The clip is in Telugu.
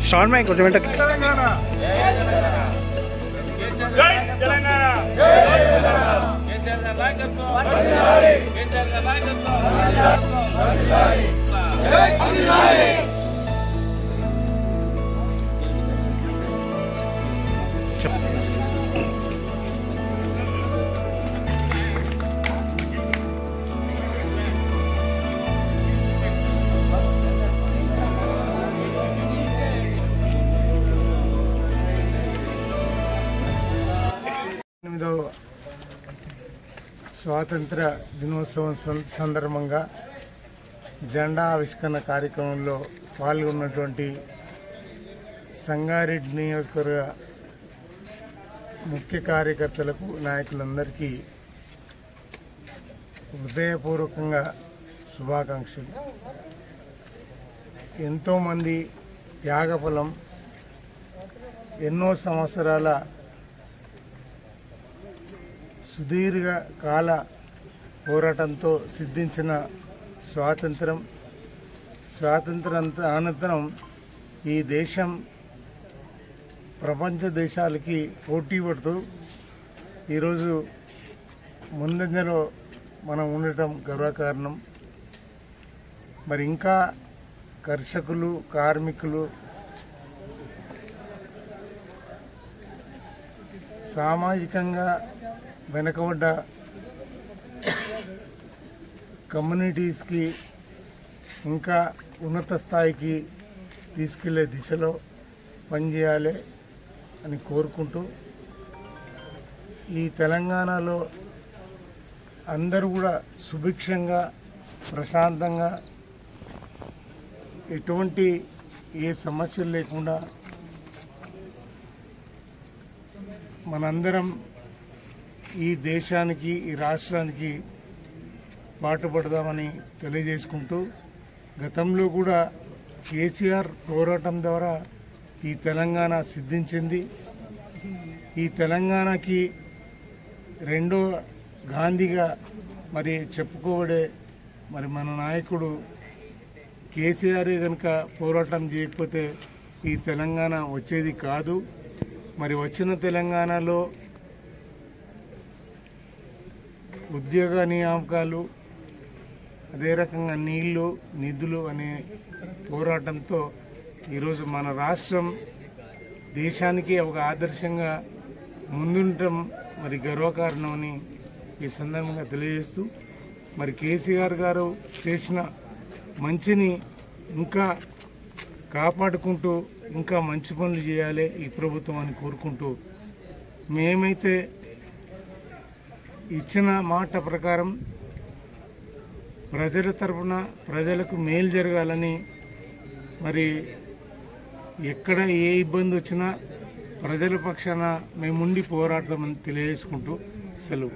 Sean Mike, what స్వాతంత్ర దినోత్సవం సందర్భంగా జెండా ఆవిష్కరణ కార్యక్రమంలో పాల్గొన్నటువంటి సంగారెడ్డి నియోజకవర్గ ముఖ్య కార్యకర్తలకు నాయకులందరికీ హృదయపూర్వకంగా శుభాకాంక్షలు. ఎంతోమంది త్యాగఫలం, ఎన్నో సంవత్సరాల సుదీర్ఘ కాల పోరాటంతో సిద్ధించిన స్వాతంత్రం అనంతరం ఈ దేశం ప్రపంచ దేశాలకి పోటీ పడుతూ ఈరోజు ముందంజలో మనం ఉండటం గర్వకారణం. మరి ఇంకా కర్షకులు, కార్మికులు, సామాజికంగా వెనుకబడ్డ కమ్యూనిటీస్కి ఇంకా ఉన్నత స్థాయికి తీసుకెళ్లే దిశలో పనిచేయాలి అని కోరుకుంటూ, ఈ తెలంగాణలో అందరూ కూడా సుభిక్షంగా, ప్రశాంతంగా, ఎటువంటి ఏ సమస్యలు లేకుండా మనందరం ఈ దేశానికి, ఈ రాష్ట్రానికి బాటపడదామని తెలియజేసుకుంటూ, గతంలో కూడా కేసీఆర్ పోరాటం ద్వారా ఈ తెలంగాణ సిద్ధించింది. ఈ తెలంగాణకి రెండో గాంధీగా మరి చెప్పుకోబడే మరి మన నాయకుడు కేసీఆర్ కనుక పోరాటం చేయకపోతే ఈ తెలంగాణ వచ్చేది కాదు. మరి వచ్చిన తెలంగాణలో ఉద్యోగ నియామకాలు, అదే రకంగా నీళ్లు, నిధులు అనే పోరాటంతో ఈరోజు మన రాష్ట్రం దేశానికి ఒక ఆదర్శంగా ముందుండటం మరి గర్వకారణమని ఈ సందర్భంగా తెలియజేస్తూ, మరి కేసీఆర్ గారు చేసిన మంచిని ఇంకా కాపాడుకుంటూ ఇంకా మంచి పనులు చేయాలి ఈ ప్రభుత్వం అని కోరుకుంటూ, మేమైతే ఇచ్చిన మాట ప్రకారం ప్రజల తరఫున ప్రజలకు మేలు జరగాలని, మరి ఎక్కడ ఏ ఇబ్బంది వచ్చినా ప్రజల పక్షాన మేముండి పోరాడతామని తెలియజేసుకుంటూ సెలవు.